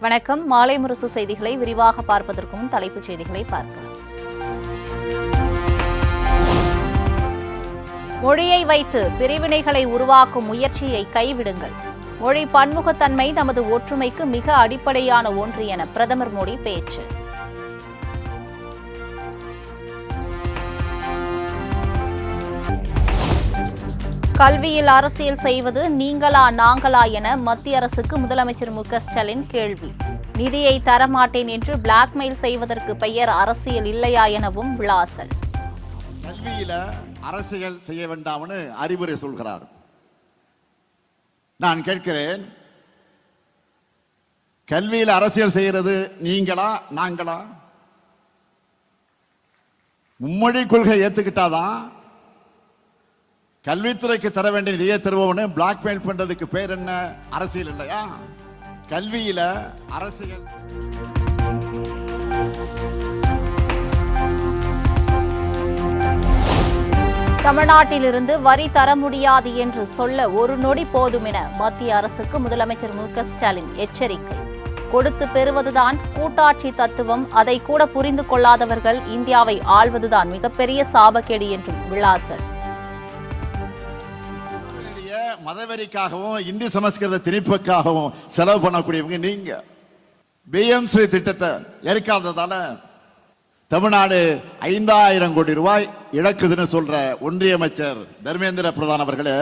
வணக்கம். மாலை முரசு செய்திகளை விரிவாக பார்ப்பதற்கு முன் தலைப்புச் செய்திகளை பார்க்கலாம். மொழியை வைத்து பிரிவினைகளை உருவாக்கும் முயற்சியை கைவிடுங்கள். மொழி பன்முகத்தன்மை நமது ஒற்றுமைக்கு மிக அடிப்படையான ஒன்று என பிரதமர் மோடி பேச்சு. கல்வியில் அரசியல் செய்வது நீங்களா நாங்களா என மத்திய அரசுக்கு முதலமைச்சர் மு.க.ஸ்டாலின் கேள்வி. நிதியை தரமாட்டேன் என்று பிளாக்மெயில் செய்வதற்கு பெயர் அரசியல் இல்லையா எனவும் விளாசல். கல்வியில அரசியல் செய்ய வேண்டாம்னு அறிவுரை சொல்கிறார். நான் கேட்கிறேன், கல்வியில் அரசியல் செய்கிறது நீங்களா நாங்களா? மும்மொழி கொள்கை ஏத்துக்கிட்டாதான் கல்வித்துறைக்கு தர வேண்டிய நிதியை தருவோம்னு பிளாக்மெயில் பண்றதுக்கு பேர் என்ன? அரசியல் இல்லையா? கல்வியில அரசியல். தமிழ்நாட்டிலிருந்து வரி தர முடியாது என்று சொல்ல ஒரு நொடி போதும் என மத்திய அரசுக்கு முதலமைச்சர் மு.க.ஸ்டாலின் எச்சரிக்கை. கொடுத்து பெறுவதுதான் கூட்டாட்சி தத்துவம், அதை கூட புரிந்து கொள்ளாதவர்கள் இந்தியாவை ஆள்வதுதான் மிகப்பெரிய சாபக்கேடு என்றும் விளாசல். மதவெறிக்காகவும் இந்தி சமஸ்கிருத திணிப்புக்காகவும் செலவு பண்ணக்கூடியவங்க நீங்க. பிஎம்சி திட்டத்தை ஏற்காததால தமிழ்நாடு 5000 கோடி ரூபாய் இழக்குதுன்னு சொல்ற ஒன்றிய அமைச்சர் தர்மேந்திர பிரதான் அவர்களே,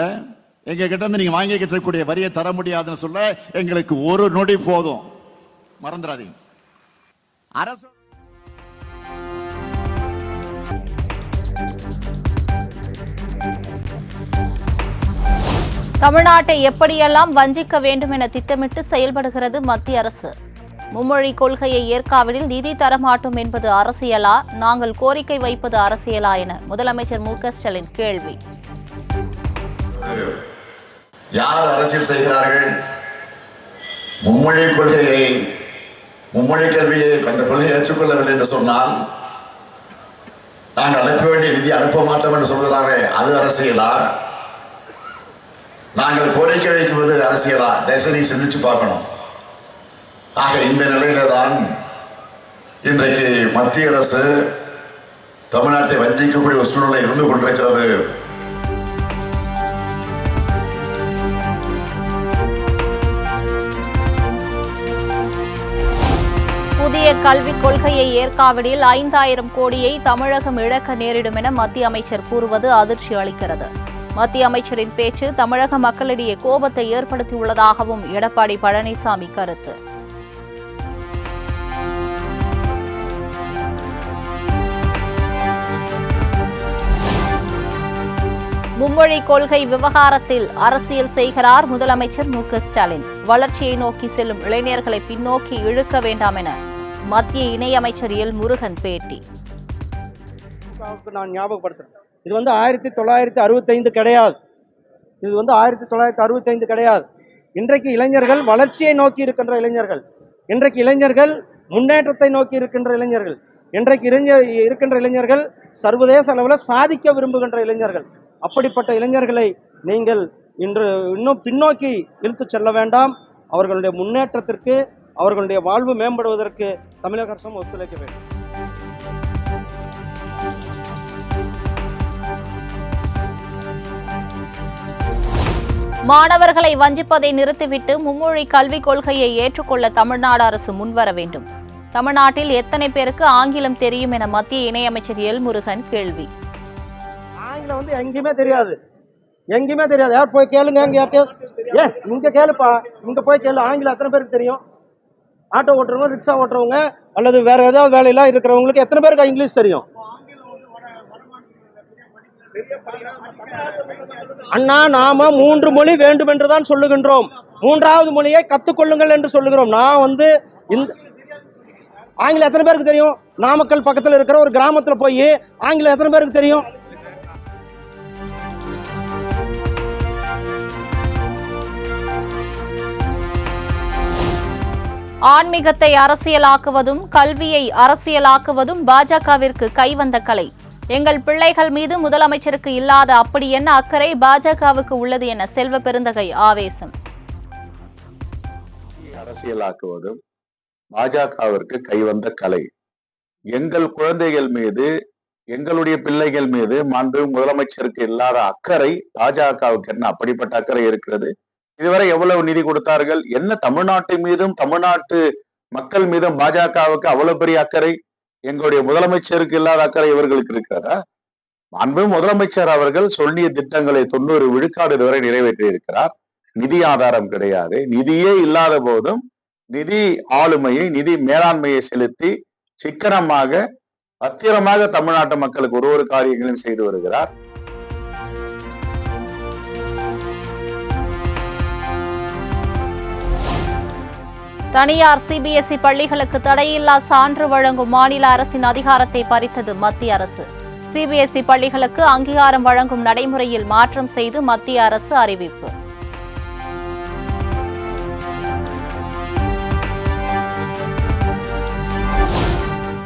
எங்க கிட்ட இருந்து நீங்க வாங்கிக்கிட்டு இருக்கக்கூடிய வரியை தர முடியாதுன்னு சொல்ல எங்களுக்கு ஒரு நொடி போதும், மறந்துடாதீங்க. அரசு தமிழ்நாட்டை எப்படியெல்லாம் வஞ்சிக்க வேண்டும் என திட்டமிட்டு செயல்படுகிறது மத்திய அரசு. மும்மொழி கொள்கையை ஏற்காவிடில் நிதி தரமாட்டோம் என்பது அரசியலா, நாங்கள் கோரிக்கை வைப்பது அரசியலா என முதலமைச்சர் மு.க.ஸ்டாலின் கேள்வி. யார் அரசியல் செய்கிறார்கள்? மும்மொழி கொள்கையை, மும்மொழி கல்வியை அந்த கொள்கையை ஏற்றுக்கொள்ளவில்லை என்று சொன்னால் நாங்கள் அனுப்ப வேண்டிய நிதி அனுப்ப மாட்டோம் என்று சொல்கிறார்கள், அது அரசியலா? நாங்கள் கோரிக்கை வைக்குவது அரசியலா? தயவுசெய்து சிந்திச்சு பார்க்கணும். ஆக இந்த நிலையில தான் இன்றைக்கு மத்திய அரசு தமிழ்நாட்டை வஞ்சிக்கக்கூடிய ஒரு சூழ்நிலை இருந்து கொண்டிருக்கிறது. புதிய கல்விக் கொள்கையை ஏற்காவிடில் 5000 கோடியை தமிழகம் இழக்க நேரிடும் என மத்திய அமைச்சர் கூறுவது அதிர்ச்சி அளிக்கிறது. மத்திய அமைச்சரின் பேச்சு தமிழக மக்களிடையே கோபத்தை ஏற்படுத்தியுள்ளதாகவும் எடப்பாடி பழனிசாமி கருத்து. மும்மொழி கொள்கை விவகாரத்தில் அரசியல் செய்கிறார் முதலமைச்சர் மு.க.ஸ்டாலின். வளர்ச்சியை நோக்கி செல்லும் இளைஞர்களை பின்னோக்கி இழுக்க வேண்டாம் என மத்திய இணையமைச்சர் எல் முருகன் பேட்டி. நான் ஞாபகப்படுத்துறேன், இது 1965 கிடையாது. இது 1965 கிடையாது. இன்றைக்கு இளைஞர்கள் வளர்ச்சியை நோக்கி இருக்கின்ற இளைஞர்கள், இன்றைக்கு இளைஞர்கள் முன்னேற்றத்தை நோக்கி இருக்கின்ற இளைஞர்கள், இன்றைக்கு இருக்கின்ற இளைஞர்கள் சர்வதேச அளவில் சாதிக்க விரும்புகின்ற இளைஞர்கள். அப்படிப்பட்ட இளைஞர்களை நீங்கள் இன்று இன்னும் பின்னோக்கி இழுத்து செல்ல வேண்டாம். அவர்களுடைய முன்னேற்றத்திற்கு, அவர்களுடைய வாழ்வு மேம்படுவதற்கு தமிழக அரசும் ஒத்துழைக்க வேண்டும். மாணவர்களை வஞ்சிப்பதை நிறுத்திவிட்டு மும்மொழி கல்விக் கொள்கையை ஏற்றுக்கொள்ள தமிழ்நாடு அரசு முன்வர வேண்டும். தமிழ்நாட்டில் எத்தனை பேருக்கு ஆங்கிலம் தெரியும் என மத்திய இணையமைச்சர் எல் முருகன் கேள்வி. ஆங்கிலம் எங்கேயுமே தெரியாது, எங்கேயுமே தெரியாது. யார் போய் கேளுங்க, இங்க கேளுப்பா, இங்க போய் கேளு. ஆங்கிலம் எத்தனை பேருக்கு தெரியும்? ஆட்டோ ஓட்டுறவங்க, ரிக்ஷா ஓட்டுறவங்க அல்லது வேற ஏதாவது வேலையெல்லாம் இருக்கிறவங்களுக்கு எத்தனை பேருக்கு இங்கிலீஷ் தெரியும்? அண்ணா, நாம 3 மொழி வேண்டும் என்றுதான் சொல்லுகின்றோம். 3வது மொழியை கத்துக்கொள்ளுங்கள் என்று சொல்லுகிறோம். நான் இந்த ஆங்கிலம் எத்தனை பேருக்கு தெரியும்? நாமக்கல் பக்கத்தில் இருக்கிற ஒரு கிராமத்துல போய் ஆங்கிலம் எத்தனை பேருக்கு தெரியும்? ஆன்மீகத்தை அரசியலாக்குவதும் கல்வியை அரசியலாக்குவதும் பாஜகவிற்கு கைவந்த கலை. எங்கள் பிள்ளைகள் மீது முதலமைச்சருக்கு இல்லாத அப்படி என்ன அக்கறை பாஜகவுக்கு உள்ளது என செல்வ பெருந்தகை ஆவேசம். அரசியலாக்குவதும் பாஜகவிற்கு கைவந்த கலை. எங்கள் குழந்தைகள் மீது, எங்களுடைய பிள்ளைகள் மீது மாண்பு முதலமைச்சருக்கு இல்லாத அக்கறை பாஜகவுக்கு என்ன அப்படிப்பட்ட அக்கறை இருக்கிறது? இதுவரை எவ்வளவு நிதி கொடுத்தார்கள்? என்ன தமிழ்நாட்டு மீதும் தமிழ்நாட்டு மக்கள் மீதும் பாஜகவுக்கு அவ்வளவு பெரிய அக்கறை? எங்களுடைய முதலமைச்சருக்கு இல்லாத அக்கறை இவர்களுக்கு இருக்கிறதா? மாண்பு முதலமைச்சர் அவர்கள் சொல்லிய திட்டங்களை 90 விழுக்காடு இதுவரை நிறைவேற்றி இருக்கிறார். நிதி ஆதாரம் கிடையாது. நிதியே இல்லாத போதும் நிதி ஆளுமையை, நிதி மேலாண்மையை செலுத்தி சிக்கனமாக, பத்திரமாக தமிழ்நாட்டு மக்களுக்கு ஒரு காரியங்களையும் செய்து வருகிறார். தனியார் சிபிஎஸ்இ பள்ளிகளுக்கு தடையில்லா சான்று வழங்கும் மாநில அரசின் அதிகாரத்தை பறித்தது மத்திய அரசு. சிபிஎஸ்இ பள்ளிகளுக்கு அங்கீகாரம் வழங்கும் நடைமுறையில் மாற்றம் செய்து மத்திய அரசு அறிவிப்பு.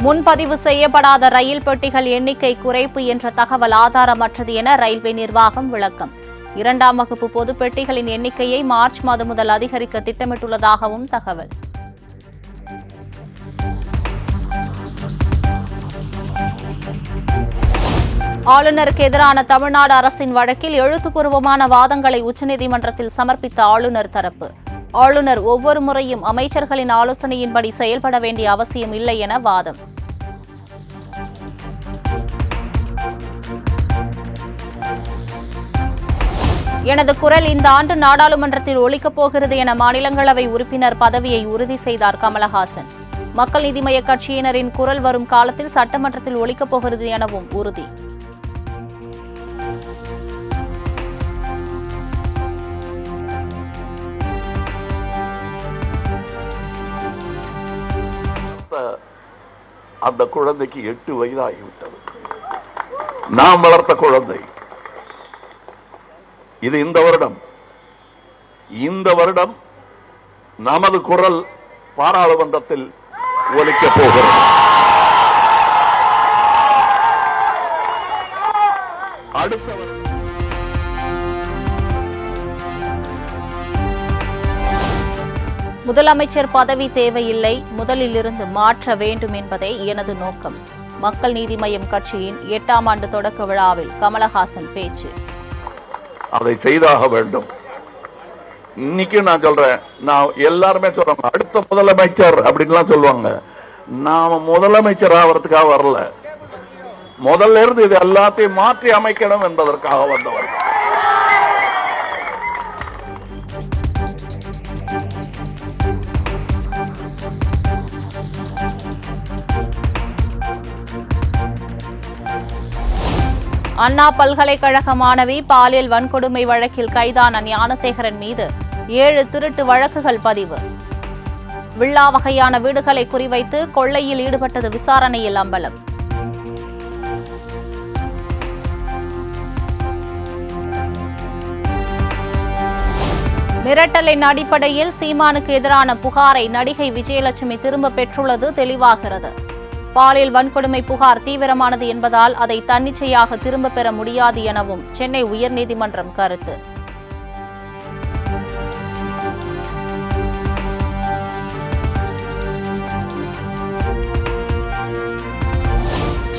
முன்பதிவு செய்யப்படாத ரயில் பெட்டிகள் எண்ணிக்கை குறைப்பு என்ற தகவல் ஆதாரமற்றது என ரயில்வே நிர்வாகம் விளக்கம். 2ஆம் வகுப்பு பொது பெட்டிகளின் எண்ணிக்கையை மார்ச் மாதம் முதல் அதிகரிக்க திட்டமிட்டுள்ளதாகவும் தகவல். ஆளுநருக்கு எதிரான தமிழ்நாடு அரசின் வழக்கில் எழுத்துப்பூர்வமான வாதங்களை உச்சநீதிமன்றத்தில் சமர்ப்பித்த ஆளுநர் தரப்பு. ஆளுநர் ஒவ்வொரு முறையும் அமைச்சர்களின் ஆலோசனையின்படி செயல்பட வேண்டிய அவசியம் இல்லை என வாதம். எனது குரல் இந்த ஆண்டு நாடாளுமன்றத்தில் ஒலிக்கப் போகிறது என மாநிலங்களவை உறுப்பினர் பதவியை உறுதி செய்தார் கமலஹாசன். மக்கள் நீதி மய்ய கட்சியினரின் குரல் வரும் காலத்தில் சட்டமன்றத்தில் ஒலிக்கப் போகிறது எனவும் உறுதி. அந்த குழந்தைக்கு 8 வயதாகிவிட்டது. நாம் வளர்த்த குழந்தை இது. இந்த வருடம் நமது குரல் பாராளுமன்றத்தில் ஒலிக்கப் போகிறது. அடுத்த முதலமைச்சர் பதவி தேவையில்லை, முதலில் இருந்து மாற்ற வேண்டும் என்பதே எனது நோக்கம். மக்கள் நீதி மய்யம் கட்சியின் 8ஆம் ஆண்டு தொடக்க விழாவில் கமலஹாசன் பேச்சு. அதை செய்தாக வேண்டும். இன்னைக்கு நான் சொல்றேன், நான் எல்லாருமே சொல்றாங்க அடுத்த முதலமைச்சர் அப்படின்லாம் சொல்லுவாங்க. நாம முதலமைச்சர் ஆகிறதுக்காக வரல, முதல்ல இருந்து இது எல்லாத்தையும் மாற்றி அமைக்கணும் என்பதற்காக வந்தவர். அண்ணா பல்கலைக்கழக மாணவி பாலியல் வன்கொடுமை வழக்கில் கைதான ஞானசேகரன் மீது 7 திருட்டு வழக்குகள் பதிவு. வில்லா வகையான வீடுகளை குறிவைத்து கொள்ளையில் ஈடுபட்டது விசாரணையில் அம்பலம். மிரட்டலின் அடிப்படையில் சீமானுக்கு எதிரான புகாரை நடிகை விஜயலட்சுமி திரும்ப பெற்றுள்ளது தெளிவாகிறது. பாலியல் வன்கொடுமை புகார் தீவிரமானது என்பதால் அதை தன்னிச்சையாக திரும்ப பெற முடியாது எனவும் சென்னை உயர்நீதிமன்றம் கருத்து.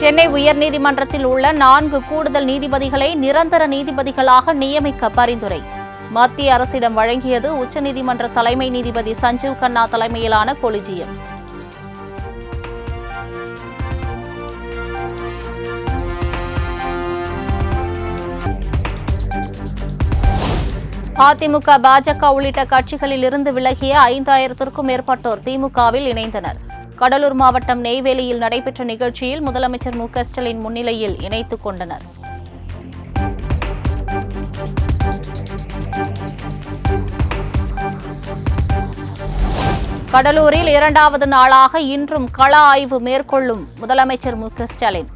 சென்னை உயர்நீதிமன்றத்தில் உள்ள 4 கூடுதல் நீதிபதிகளை நிரந்தர நீதிபதிகளாக நியமிக்க பரிந்துரை மத்திய அரசிடம் வழங்கியது உச்சநீதிமன்ற தலைமை நீதிபதி சஞ்சீவ் கண்ணா தலைமையிலான கொலிஜியம். அதிமுக, பாஜக உள்ளிட்ட கட்சிகளில் இருந்து விலகிய 5000த்திற்கும் மேற்பட்டோர் திமுகவில் இணைந்தனர். கடலூர் மாவட்டம் நெய்வேலியில் நடைபெற்ற நிகழ்ச்சியில் முதலமைச்சர் மு.க.ஸ்டாலின் முன்னிலையில் இணைத்துக் கொண்டனர். கடலூரில் 2வது நாளாக இன்றும் கள ஆய்வு மேற்கொள்ளும் முதலமைச்சர் மு.க.ஸ்டாலின்.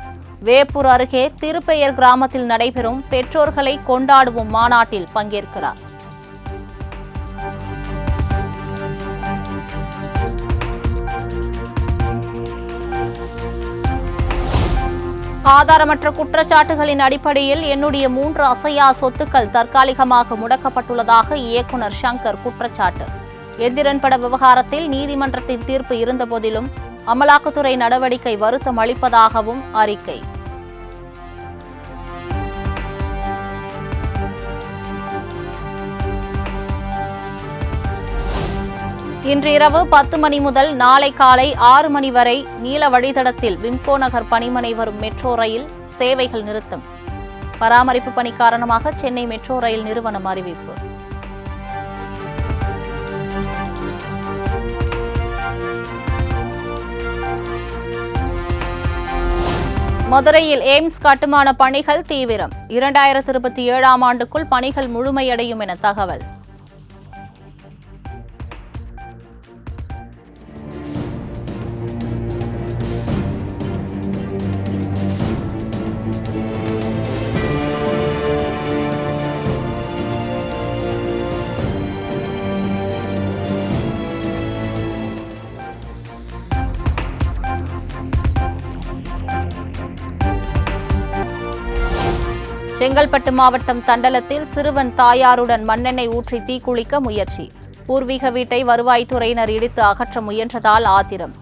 வேப்பூர் அருகே திருப்பெயர் கிராமத்தில் நடைபெறும் பெற்றோர்களை கொண்டாடுவோம் மாநாட்டில் பங்கேற்கிறார். ஆதாரமற்ற குற்றச்சாட்டுகளின் அடிப்படையில் என்னுடைய 3 அசையா சொத்துக்கள் தற்காலிகமாக முடக்கப்பட்டுள்ளதாக இயக்குநர் சங்கர் குற்றச்சாட்டு. எந்திரன் பட விவகாரத்தில் நீதிமன்றத்தின் தீர்ப்பு இருந்தபோதிலும் அமலாக்கத்துறை நடவடிக்கை வருத்தம் அளிப்பதாகவும் அறிக்கை. இன்று இரவு 10 மணி முதல் நாளை காலை 6 மணி வரை நீல வழித்தடத்தில் விம்கோ நகர் பணிமனை வரும் மெட்ரோ ரயில் சேவைகள் நிறுத்தம். பராமரிப்பு பணி காரணமாக சென்னை மெட்ரோ ரயில் நிறுவனம் அறிவிப்பு. மதுரையில் எய்ம்ஸ் கட்டுமான பணிகள் தீவிரம். 2027ஆம் ஆண்டுக்குள் பணிகள் முழுமையடையும் என தகவல். செங்கல்பட்டு மாவட்டம் தண்டலத்தில் சிறுவன் தாயாருடன் மண்ணெண்ணெய் ஊற்றி தீக்குளிக்க முயற்சி. பூர்வீக வீட்டை வருவாய்த்துறையினர் இடித்து அகற்ற முயன்றதால் ஆத்திரம்.